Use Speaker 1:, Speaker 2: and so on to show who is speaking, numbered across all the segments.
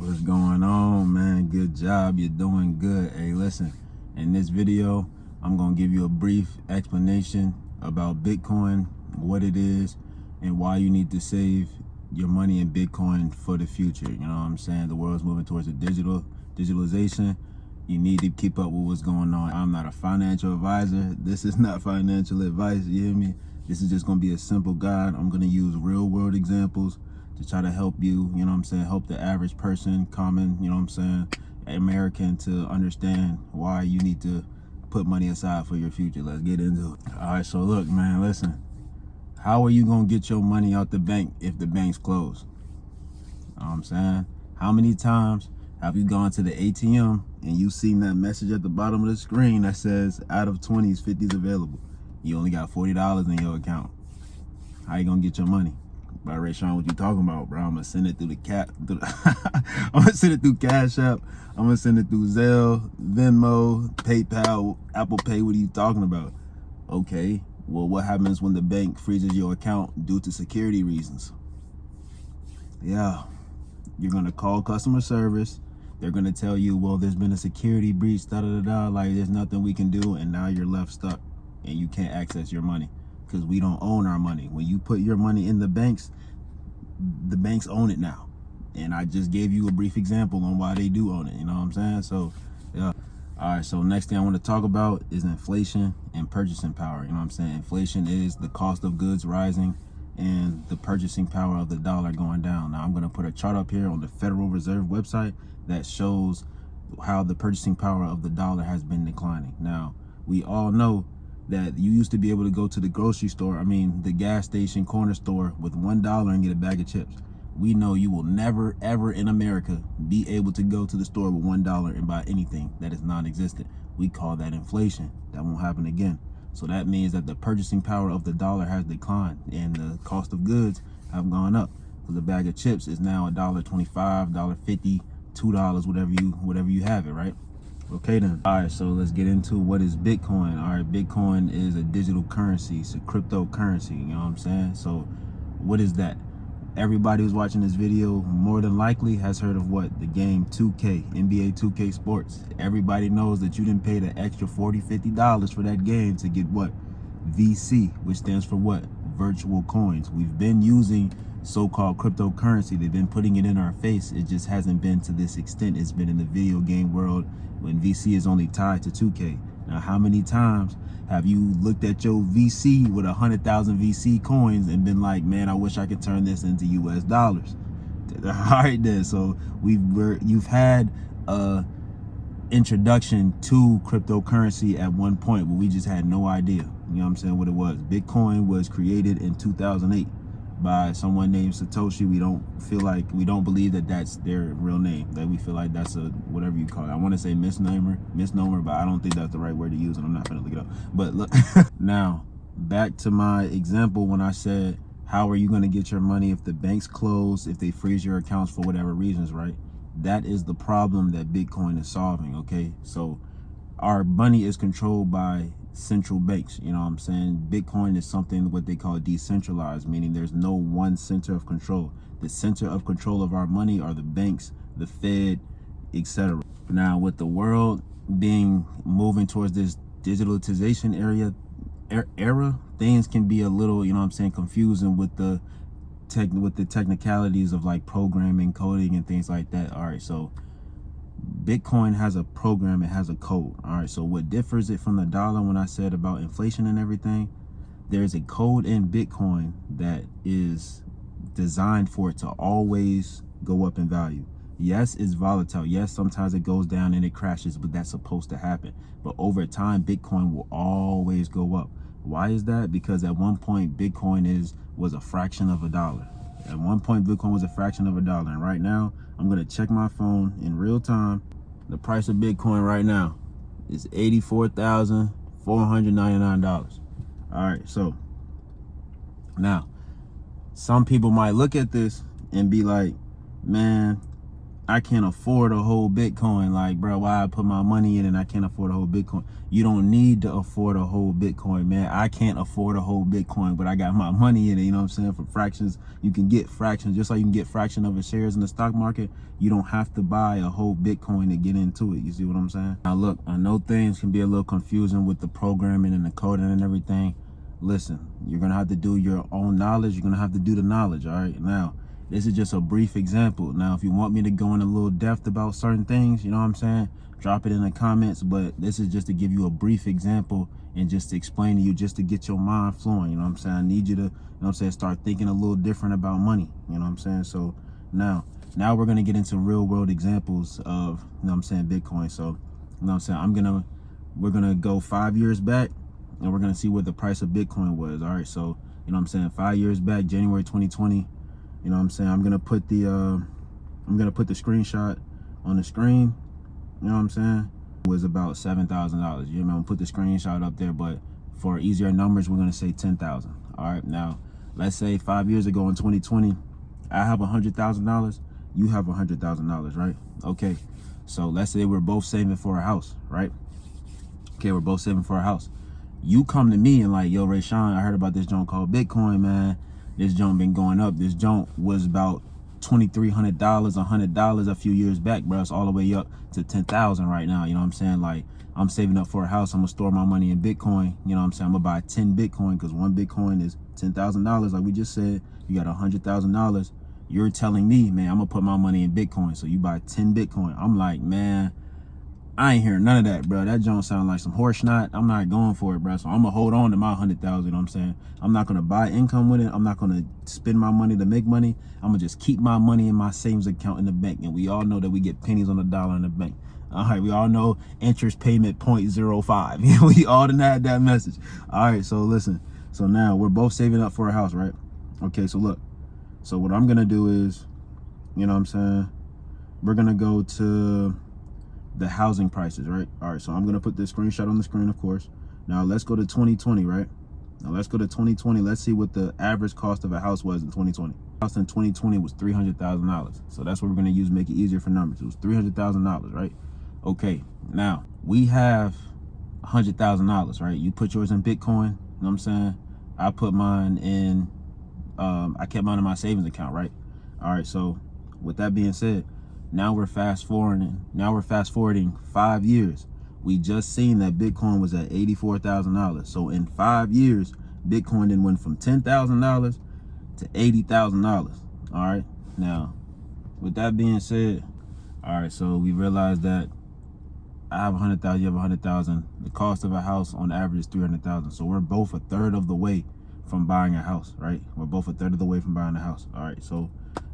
Speaker 1: What's going on, man? Good job. You're doing good. Hey, listen, in this video, I'm going to give you a brief explanation about Bitcoin, what it is, and why you need to save your money in Bitcoin for the future. You know what I'm saying? The world's moving towards a digitalization. You need to keep up with what's going on. I'm not a financial advisor. This is not financial advice. You hear me? This is just going to be a simple guide. I'm going to use real world examples to try to help you, you know what I'm saying, help the average person, common, you know what I'm saying, American, to understand why you need to put money aside for your future. Let's get into it. All right, so look, man, listen. How are you going to get your money out the bank if the bank's closed? You know what I'm saying? How many times have you gone to the ATM and you seen that message at the bottom of the screen that says out of 20s, 50s available? You only got $40 in your account. How you going to get your money? Bro, Ray Sean, what you talking about, bro? I'm gonna send it through I'm gonna send it through Cash App. I'm gonna send it through Zelle, Venmo, PayPal, Apple Pay. What are you talking about? Okay, well, what happens when the bank freezes your account due to security reasons? Yeah, you're gonna call customer service. They're gonna tell you, well, there's been a security breach, da-da-da-da, like there's nothing we can do, and now you're left stuck and you can't access your money. Because we don't own our money. When you put your money in the banks own it now. And I just gave you a brief example on why they do own it. You know what I'm saying? So, yeah. All right, so next thing I want to talk about is inflation and purchasing power. You know what I'm saying? Inflation is the cost of goods rising and the purchasing power of the dollar going down. Now, I'm going to put a chart up here on the Federal Reserve website that shows how the purchasing power of the dollar has been declining. Now, we all know that you used to be able to go to the grocery store, the gas station, corner store with $1 and get a bag of chips. We know you will never, ever in America be able to go to the store with $1 and buy anything that is non-existent. We call that inflation. That won't happen again. So that means that the purchasing power of the dollar has declined and the cost of goods have gone up. Because a bag of chips is now $1.25, $1.50, $2, whatever you have it, right? Okay then. All right, so let's get into what is Bitcoin. All right, Bitcoin is a digital currency. It's a cryptocurrency, you know what I'm saying? So what is that? Everybody who's watching this video more than likely has heard of what? The game 2K, NBA 2K Sports. Everybody knows that you didn't pay the extra $40, $50 for that game to get what? VC, which stands for what? Virtual coins. We've been using so-called cryptocurrency. They've been putting it in our face. It just hasn't been to this extent. It's been in the video game world when VC is only tied to 2K. Now, how many times have you looked at your VC with 100,000 VC coins and been like, man, I wish I could turn this into US dollars? All right then, so you've had a introduction to cryptocurrency at one point, but we just had no idea, you know what I'm saying, what it was. Bitcoin was created in 2008 by someone named Satoshi. We don't believe that that's their real name. That we feel like that's a whatever you call it. I want to say misnomer, but I don't think that's the right word to use, and I'm not gonna look it up. But look, now back to my example when I said, how are you going to get your money if the banks close, if they freeze your accounts for whatever reasons, right? That is the problem that Bitcoin is solving. Okay, so our money is controlled by central banks, you know what I'm saying? Bitcoin is something what they call decentralized, meaning there's no one center of control. The center of control of our money are the banks, the Fed, etc. Now, with the world moving towards this digitalization era, things can be a little, you know what I'm saying, confusing with the technicalities of like programming, coding, and things like that. All right, so Bitcoin has a program, it has a code. All right, so what differs it from the dollar when I said about inflation and everything? There's a code in Bitcoin that is designed for it to always go up in value. Yes, it's volatile. Yes, sometimes it goes down and it crashes, but that's supposed to happen. But over time, Bitcoin will always go up. Why is that? Because at one point, Bitcoin was a fraction of a dollar. At one point, Bitcoin was a fraction of a dollar. And right now, I'm going to check my phone in real time. The price of Bitcoin right now is $84,499. All right, so now some people might look at this and be like, man, I can't afford a whole Bitcoin. Like, bro, why I put my money in and I can't afford a whole Bitcoin? You don't need to afford a whole Bitcoin, man. I can't afford a whole Bitcoin, but I got my money in it, you know what I'm saying? For fractions, you can get fractions. Just like you can get fraction of a shares in the stock market, you don't have to buy a whole Bitcoin to get into it. You see what I'm saying? Now, look, I know things can be a little confusing with the programming and the coding and everything. Listen, you're going to have to do your own knowledge. You're going to have to do the knowledge, all right? Now, this is just a brief example. Now, if you want me to go in a little depth about certain things, you know what I'm saying, drop it in the comments. But this is just to give you a brief example and just to explain to you, just to get your mind flowing. You know what I'm saying? I need you to, you know what I'm saying, start thinking a little different about money. You know what I'm saying? So now we're going to get into real world examples of, you know what I'm saying, Bitcoin. So, you know what I'm saying, we're going to go 5 years back and we're going to see what the price of Bitcoin was. All right. So, you know what I'm saying, 5 years back, January 2020. You know what I'm saying? I'm gonna put the screenshot on the screen. You know what I'm saying? It was about $7,000. You know, I'm gonna put the screenshot up there, but for easier numbers, we're gonna say 10,000. All right. Now, let's say 5 years ago in 2020, I have $100,000. You have $100,000, right? Okay. So let's say we're both saving for a house, right? Okay, we're both saving for a house. You come to me and like, yo, Rayshawn, I heard about this joint called Bitcoin, man. This joint been going up. This joint was about $2,300, $100 a few years back, bro. It's all the way up to 10,000 right now. You know what I'm saying? Like, I'm saving up for a house. I'm gonna store my money in Bitcoin. You know what I'm saying? I'm gonna buy 10 Bitcoin because one Bitcoin is $10,000. Like we just said, you got $100,000. You're telling me, man, I'm gonna put my money in Bitcoin. So you buy 10 Bitcoin. I'm like, man, I ain't hearing none of that, bro. That joint sound like some horse snot. I'm not going for it, bro. So I'm gonna hold on to my 100,000. You know what I'm saying? I'm not gonna buy income with it. I'm not gonna spend my money to make money. I'm gonna just keep my money in my savings account in the bank. And we all know that we get pennies on the dollar in the bank. All right, we all know interest payment 0.05. We all done had that message. All right, so listen. So now we're both saving up for a house, right? Okay, so look. So what I'm gonna do is, you know what I'm saying? We're gonna go to the housing prices, right? All right, so I'm gonna put this screenshot on the screen, of course. Now let's go to 2020, right? Now let's go to 2020. Let's see what the average cost of a house was in 2020. House in 2020 was $300,000. So that's what we're gonna use, make it easier for numbers. It was $300,000, right? Okay, now we have $100,000, right? You put yours in Bitcoin, you know what I'm saying? I put mine in, I kept mine in my savings account, right? All right, so with that being said, now we're fast forwarding 5 years. We just seen that Bitcoin was at $84,000. So in 5 years, Bitcoin then went from $10,000 to $80,000. All right. Now, with that being said, all right. So we realized that I have 100,000. You have 100,000. The cost of a house on average is 300,000. So we're both a third of the way from buying a house, right? We're both a third of the way from buying a house. All right. So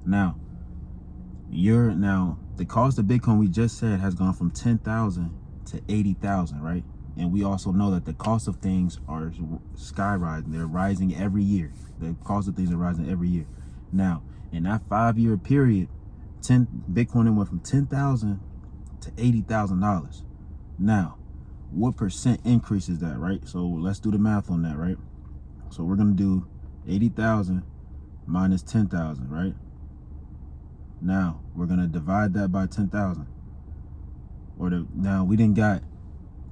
Speaker 1: now, the cost of Bitcoin, we just said, has gone from 10,000 to 80,000, right? And we also know that the cost of things are skyrocketing. They're rising every year. The cost of things are rising every year. Now, in that 5-year period, Bitcoin went from 10,000 to $80,000. Now, what percent increase is that, right? So let's do the math on that, right? So we're gonna do 80,000 minus 10,000, right? Now we're gonna divide that by 10,000. Now we didn't got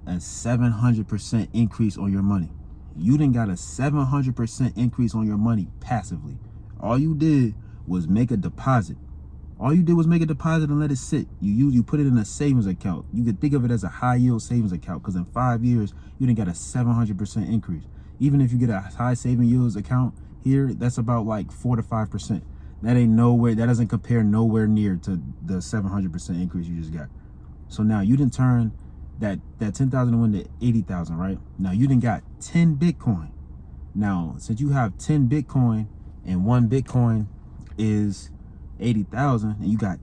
Speaker 1: a 700% increase on your money. You didn't got a 700% increase on your money passively. All you did was make a deposit. All you did was make a deposit and let it sit. You put it in a savings account. You could think of it as a high yield savings account because in 5 years you didn't get a 700% increase. Even if you get a high saving yields account here, that's about like 4 to 5%. That ain't nowhere. That doesn't compare nowhere near to the 700% increase you just got. So now you didn't turn that 10,000 went to 80,000, right? Now you didn't got 10 Bitcoin. Now since you have 10 Bitcoin and one Bitcoin is 80,000, and you got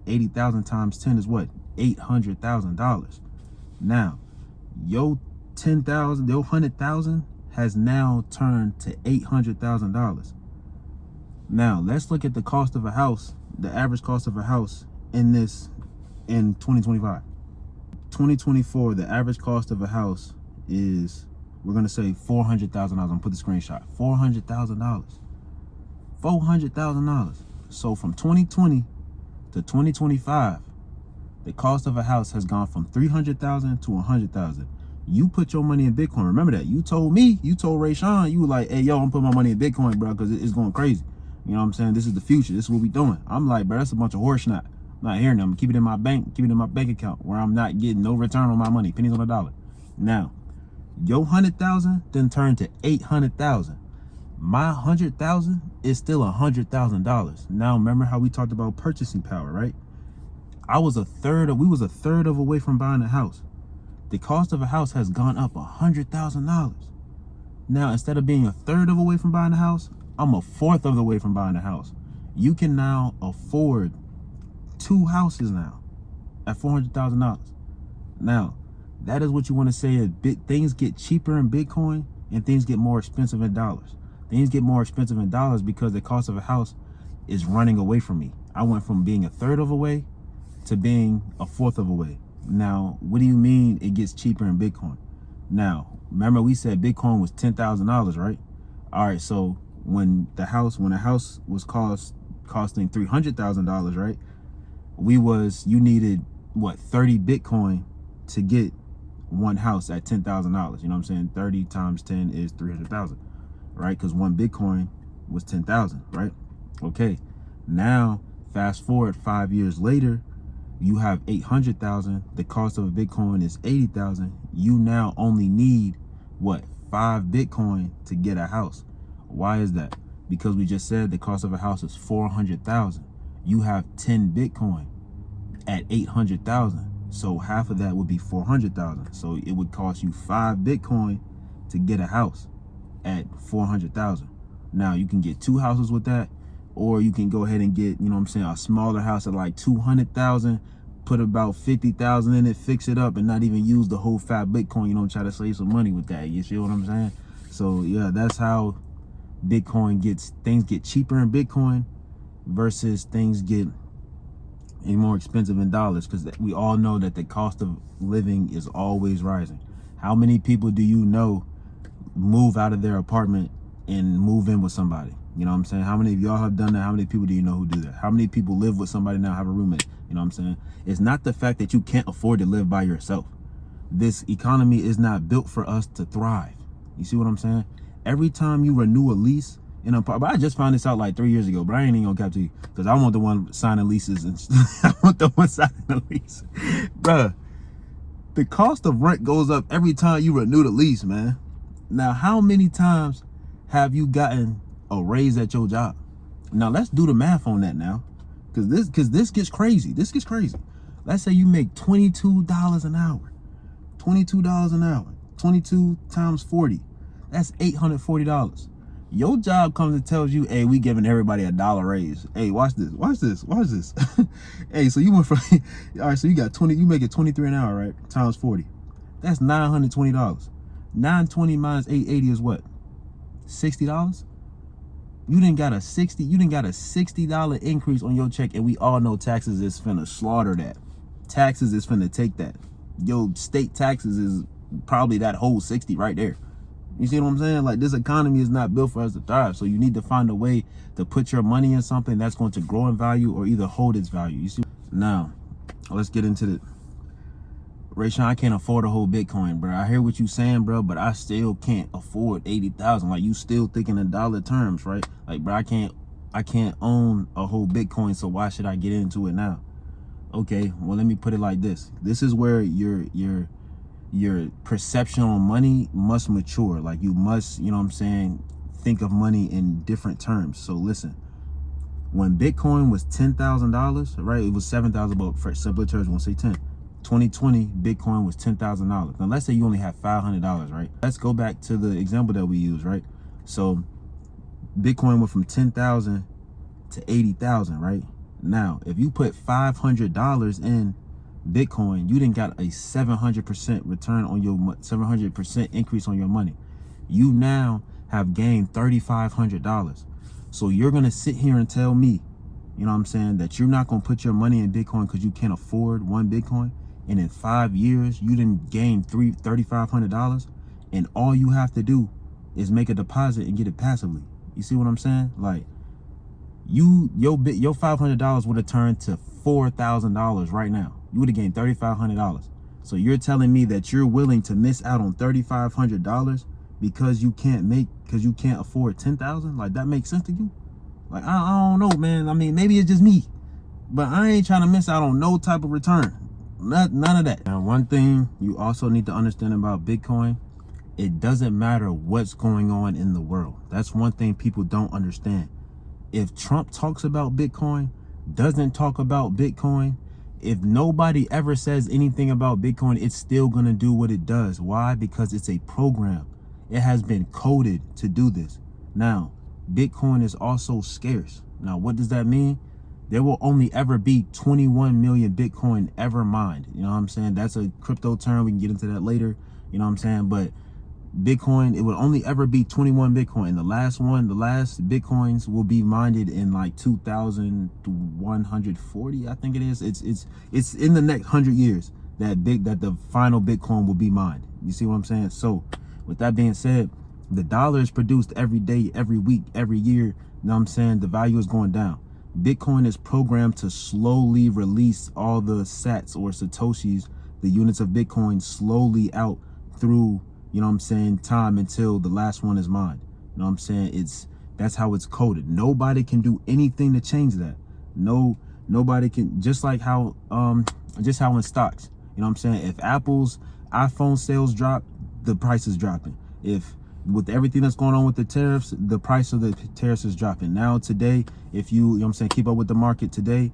Speaker 1: 80,000 times 10 is what? $800,000. Now your 10,000, your 100,000 has now turned to $800,000. Now, let's look at the cost of a house, the average cost of a house in 2025. 2024, the average cost of a house is, we're going to say $400,000. I'm going to put the screenshot. $400,000. $400,000. So from 2020 to 2025, the cost of a house has gone from 300,000 to 100,000. You put your money in Bitcoin. Remember that. You told Ray Sean, you were like, hey, yo, I'm putting my money in Bitcoin, bro, because it's going crazy. You know what I'm saying? This is the future. This is what we doing. I'm like, bro, that's a bunch of horse snot. I'm not hearing them. Keep it in my bank. Keep it in my bank account where I'm not getting no return on my money. Pennies on the dollar. Now, your 100,000 then turned to 800,000. My 100,000 is still $100,000. Now, remember how we talked about purchasing power, right? We was a third of away from buying a house. The cost of a house has gone up $100,000. Now, instead of being a third of away from buying a house, I'm a fourth of the way from buying a house. You can now afford 2 houses now at $400,000. Now, that is what you want to say is things get cheaper in Bitcoin and things get more expensive in dollars. Things get more expensive in dollars because the cost of a house is running away from me. I went from being a third of a way to being a fourth of a way. Now, what do you mean it gets cheaper in Bitcoin? Now, remember we said Bitcoin was $10,000, right? All right, so when a house was costing $300,000, right? You needed what, 30 Bitcoin to get one house at $10,000. You know what I'm saying? 30 times 10 is 300,000, right? Because one Bitcoin was 10,000, right? Okay, now fast forward 5 years later, you have 800,000. The cost of a Bitcoin is 80,000. You now only need what, 5 Bitcoin to get a house. Why is that? Because we just said the cost of a house is 400,000. You have 10 Bitcoin at 800,000. So half of that would be 400,000. So it would cost you 5 Bitcoin to get a house at 400,000. Now you can get 2 houses with that, or you can go ahead and get, you know what I'm saying, a smaller house at like 200,000, put about 50,000 in it, fix it up, and not even use the whole fat Bitcoin. You know, try to save some money with that. You see what I'm saying? So yeah, that's how things get cheaper in Bitcoin versus things get more expensive in dollars, because we all know that the cost of living is always rising. How many people do you know move out of their apartment and move in with somebody? You know what I'm saying? How many of y'all have done that? How many people do you know who do that? How many people live with somebody now, have a roommate? You know what I'm saying? It's not the fact that you can't afford to live by yourself. This economy is not built for us to thrive. You see what I'm saying? Every time you renew a lease in a, but I just found this out like 3 years ago, but I ain't even gonna cap to you because I want the one signing leases and I want the one signing the lease. Bruh, the cost of rent goes up every time you renew the lease, man. Now, how many times have you gotten a raise at your job? Now, let's do the math on that now, because this gets crazy. This gets crazy. Let's say you make $22 an hour. $22 an hour. 22 times 40. That's $840. Your job comes and tells you, hey, we giving everybody $1 raise. Hey, watch this. Hey, so you went from, all right, so you got 20, you make it 23 an hour, right? Times 40. That's $920. 920 minus 880 is what? $60? You didn't got a $60 increase on your check, and we all know taxes is finna slaughter that. Taxes is finna take that. Your state taxes is probably that whole 60 right there. You see what I'm saying? Like, this economy is not built for us to thrive. So you need to find a way to put your money in something that's going to grow in value or either hold its value. You see? Now, let's get into the Ray Sean, I can't afford a whole Bitcoin, bro. I hear what you saying, bro, but I still can't afford 80,000. Like, you still thinking in dollar terms, right? Like, bro, I can't own a whole Bitcoin, so why should I get into it now? Okay, well, let me put it like this. This is where your perception on money must mature. Like, you must, you know what I'm saying, think of money in different terms. So listen, when Bitcoin was $10,000, right? It was 7,000, but for simpler terms, we'll say 10. 2020, Bitcoin was $10,000. Now, let's say you only have $500, right? Let's go back to the example that we used, right? So Bitcoin went from 10,000 to 80,000, right? Now, if you put $500 in Bitcoin, you didn't got a 700% return on your 700% increase on your money. You now have gained $3,500. So you're gonna sit here and tell me, you know what I'm saying, that you're not gonna put your money in Bitcoin because you can't afford one Bitcoin, and in 5 years you didn't gain $3,500, and all you have to do is make a deposit and get it passively. You see what I'm saying? Like, your $500 would have turned to $4,000 right now. You would have gained $3,500. So you're telling me that you're willing to miss out on $3,500 because you can't afford 10,000? Like, that makes sense to you? Like, I don't know, man. I mean, maybe it's just me, but I ain't trying to miss out on no type of return. None of that. Now, one thing you also need to understand about Bitcoin, it doesn't matter what's going on in the world. That's one thing people don't understand. If Trump talks about Bitcoin, doesn't talk about Bitcoin, if nobody ever says anything about Bitcoin, it's still going to do what it does. Why? Because it's a program. It has been coded to do this. Now, Bitcoin is also scarce. Now, what does that mean? There will only ever be 21 million Bitcoin ever mined. You know what I'm saying? That's a crypto term. We can get into that later. You know what I'm saying? But Bitcoin, it would only ever be 21 Bitcoin. The last Bitcoins will be mined in like 2140, I think it is. It's in the next 100 years that the final Bitcoin will be mined. You see what I'm saying? So with that being said, the dollar is produced every day, every week, every year. You know what I'm saying? The value is going down. Bitcoin is programmed to slowly release all the sats or satoshis, the units of Bitcoin, slowly out through, you know what I'm saying, time until the last one is mined. You know what I'm saying? That's how it's coded. Nobody can do anything to change that. Nobody can, just how in stocks. You know what I'm saying? If Apple's iPhone sales drop, the price is dropping. If with everything that's going on with the tariffs, the price of the tariffs is dropping. Now today, if you know what I'm saying, keep up with the market today,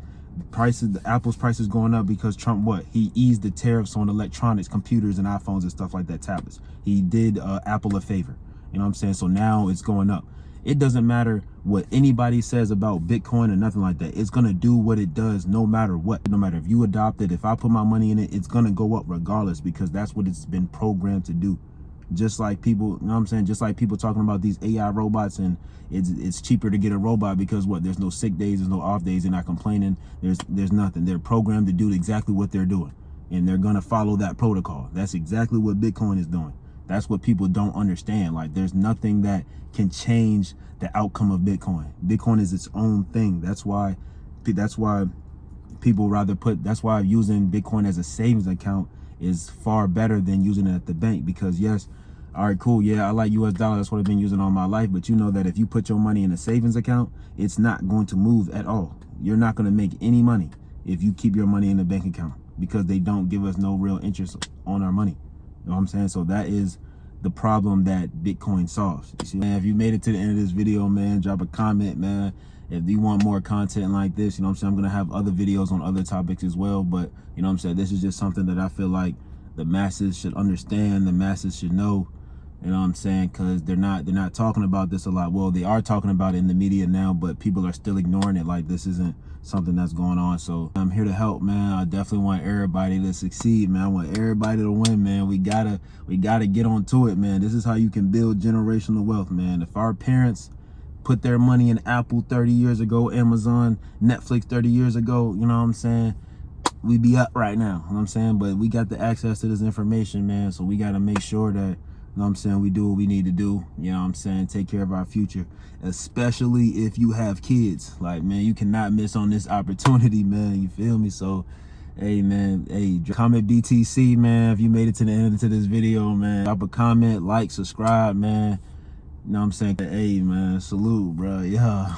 Speaker 1: Apple's price is going up because Trump, he eased the tariffs on electronics, computers and iPhones and stuff like that, tablets. He did Apple a favor. You know what I'm saying? So now it's going up. It doesn't matter what anybody says about Bitcoin or nothing like that. It's going to do what it does no matter what. No matter if you adopt it, if I put my money in it, it's going to go up regardless, because that's what it's been programmed to do. Just like people, you know what I'm saying? Just like people talking about these AI robots, and it's cheaper to get a robot because there's no sick days, there's no off days, they're not complaining, there's nothing. They're programmed to do exactly what they're doing, and they're gonna follow that protocol. That's exactly what Bitcoin is doing. That's what people don't understand. Like, there's nothing that can change the outcome of Bitcoin. Bitcoin is its own thing. That's why people that's why using Bitcoin as a savings account is far better than using it at the bank. Because yes, all right, cool, yeah, I like US dollars, that's what I've been using all my life, but you know that if you put your money in a savings account, it's not going to move at all. You're not going to make any money if you keep your money in a bank account, because they don't give us no real interest on our money. You know what I'm saying? So that is the problem that Bitcoin solves. You see, man, if you made it to the end of this video, man, drop a comment, man. If you want more content like this, you know what I'm saying, I'm gonna have other videos on other topics as well. But you know what I'm saying, this is just something that I feel like the masses should understand, the masses should know. You know what I'm saying? Because they're not talking about this a lot. Well, they are talking about it in the media now, but people are still ignoring it like this isn't something that's going on. So I'm here to help, man. I definitely want everybody to succeed, man. I want everybody to win, man. We gotta get on to it, man. This is how you can build generational wealth, man. If our parents put their money in Apple 30 years ago, Amazon, Netflix 30 years ago, you know what I'm saying, we be up right now. You know what I'm saying? But we got the access to this information, man. So we got to make sure that, you know what I'm saying, we do what we need to do. You know what I'm saying? Take care of our future, especially if you have kids. Like, man, you cannot miss on this opportunity, man. You feel me? So, hey, man, hey, comment BTC, man, if you made it to the end of this video, man. Drop a comment, like, subscribe, man. You know what I'm saying? Hey, man, salute, bro. Yeah.